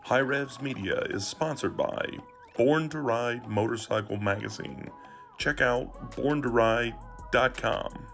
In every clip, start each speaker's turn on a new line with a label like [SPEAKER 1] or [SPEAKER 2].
[SPEAKER 1] HiRevz Media is sponsored by Born to Ride Motorcycle Magazine. Check out borntoride.com.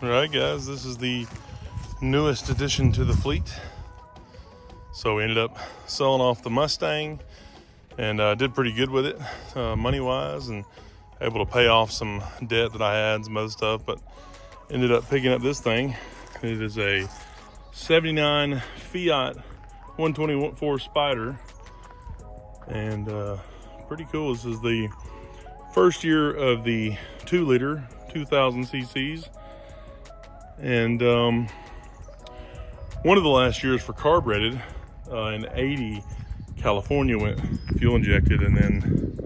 [SPEAKER 1] Alright guys, this is the newest addition to the fleet. So we ended up selling off the Mustang and did pretty good with it money wise, and able to pay off some debt that I had, some other stuff, but ended up picking up this thing. It is a 79 Fiat 124 Spider, and pretty cool. This is the first year of the 2-liter 2000 cc's. And one of the last years for carbureted in 80, California went fuel injected, and then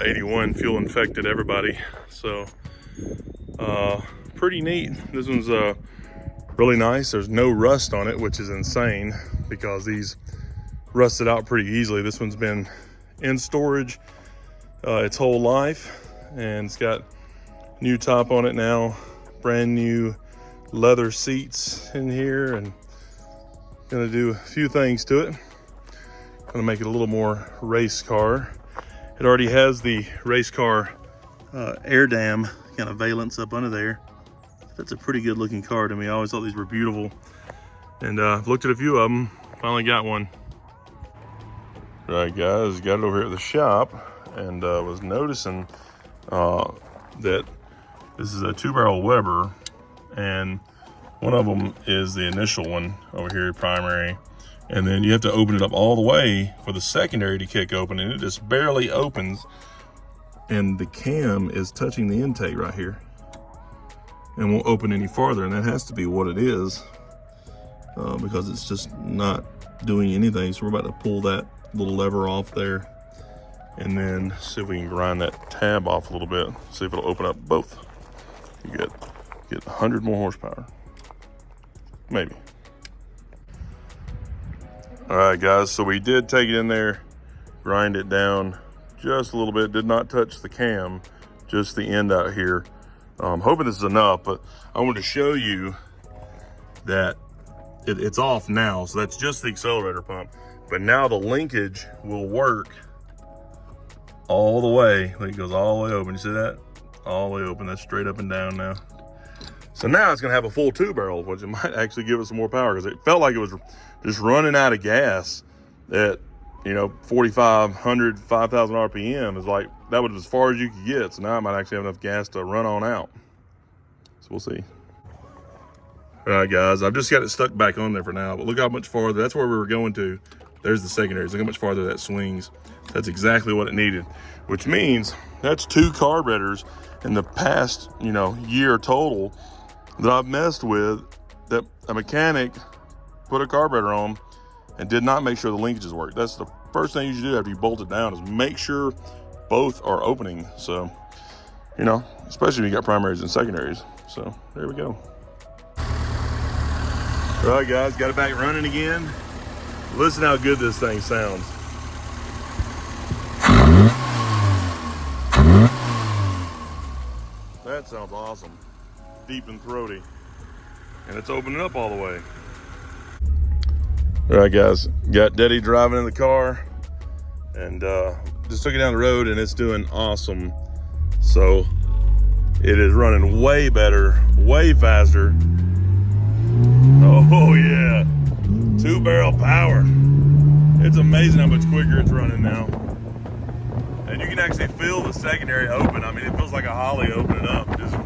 [SPEAKER 1] 81 fuel infected everybody. So pretty neat. This one's really nice. There's no rust on it, which is insane because these rusted out pretty easily. This one's been in storage its whole life, and it's got new top on it now. Brand new leather seats in here, and gonna do a few things to it. Gonna make it a little more race car. It already has the race car air dam kind of valance up under there. That's a pretty good looking car to me. I always thought these were beautiful, and I've looked at a few of them. Finally got one. Right guys, got it over here at the shop, and was noticing that this is a 2-barrel Weber, and one of them is the initial one over here, primary, and then you have to open it up all the way for the secondary to kick open, and it just barely opens, and the cam is touching the intake right here and won't open any farther, and that has to be what it is because it's just not doing anything. So we're about to pull that little lever off there and then see if we can grind that tab off a little bit, see if it'll open up both. You get 100 more horsepower, maybe. All right, guys, so we did take it in there, grind it down just a little bit, did not touch the cam, just the end out here. I'm hoping this is enough, but I wanted to show you that it's off now, so that's just the accelerator pump. But now the linkage will work all the way. Like, it goes all the way open. You see that? All the way open. That's straight up and down now. So now it's gonna have a full 2-barrel, which it might actually give us some more power, because it felt like it was just running out of gas at 4,500, 5,000 RPM. Is like, that was as far as you could get. So now I might actually have enough gas to run on out. So we'll see. All right, guys, I've just got it stuck back on there for now, but look how much farther. That's where we were going to. There's the secondaries. Look how much farther that swings. That's exactly what it needed, which means that's 2 carburetors in the past, year total that I've messed with, that a mechanic put a carburetor on and did not make sure the linkages work. That's the first thing you should do after you bolt it down, is make sure both are opening. So, especially if you got primaries and secondaries. So there we go. All right, guys, got it back running again. Listen how good this thing sounds. That sounds awesome. Deep and throaty. And it's opening up all the way. All right, guys, got Daddy driving in the car, and just took it down the road, and it's doing awesome. So it is running way better, way faster. Oh, Oh yeah, 2-barrel power. It's amazing how much quicker it's running now. And you can actually feel the secondary open. I mean, it feels like a Holly opening up. Just, we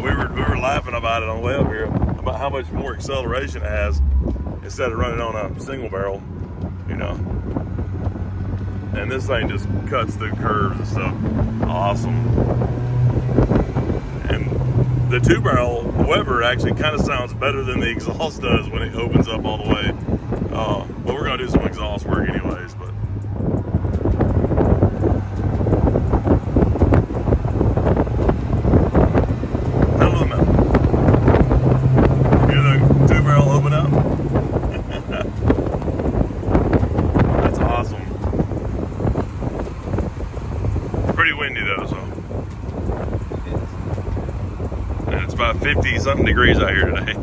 [SPEAKER 1] were laughing about it on the way up here, about how much more acceleration it has instead of running on a single barrel, And this thing just cuts through curves and stuff. Awesome. And the 2-barrel, however, actually kind of sounds better than the exhaust does when it opens up all the way. But we're gonna do some exhaust work anyways. But pedal to the metal. Hear the 2-barrel open up? That's awesome. Pretty windy though, so. And it's about 50-something degrees out here today.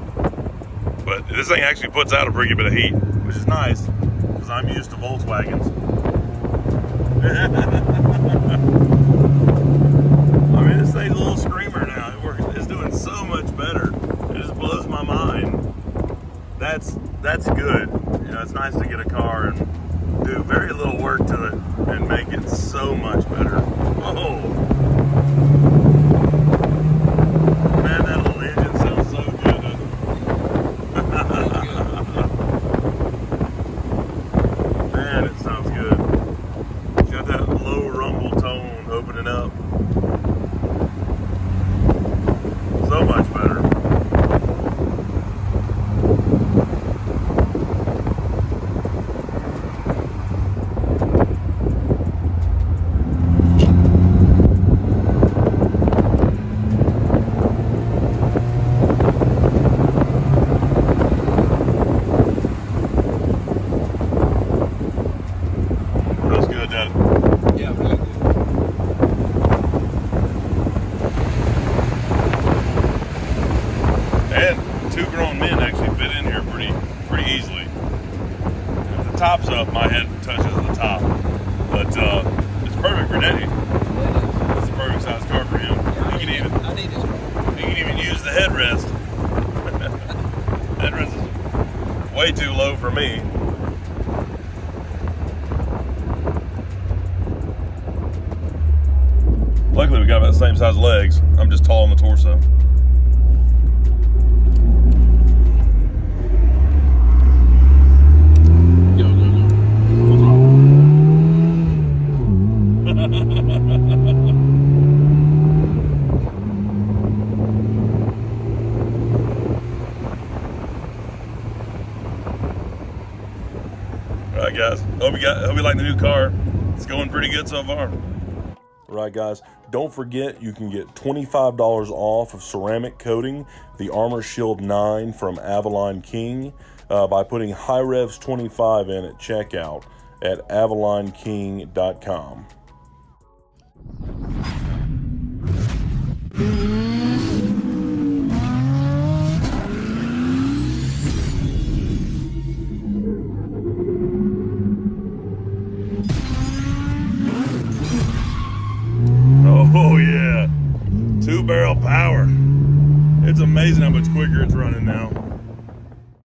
[SPEAKER 1] But this thing actually puts out a pretty bit of heat, which is nice, because I'm used to Volkswagens. I mean, this thing's a little screamer now. It's doing so much better. It just blows my mind. That's good. It's nice to get a car and do very little work to it and make it so much better. Oh, man, that little engine sounds so good, doesn't it? Man, it sounds good. It's got that low rumble tone opening up. So much better. And 2 grown men actually fit in here pretty easily. If the top's up, my head touches the top. But it's perfect for Daddy. It's the perfect size car for him.
[SPEAKER 2] Yeah,
[SPEAKER 1] He can even use the headrest. Headrest is way too low for me. Luckily, we got about the same size legs. I'm just tall on the torso. Alright guys, hope you like the new car. It's going pretty good so far. Alright guys, don't forget you can get $25 off of ceramic coating the Armor Shield 9 from Avalon King by putting HiRevz 25 in at checkout at avalonking.com. Oh yeah, 2-barrel power. It's amazing how much quicker it's running now.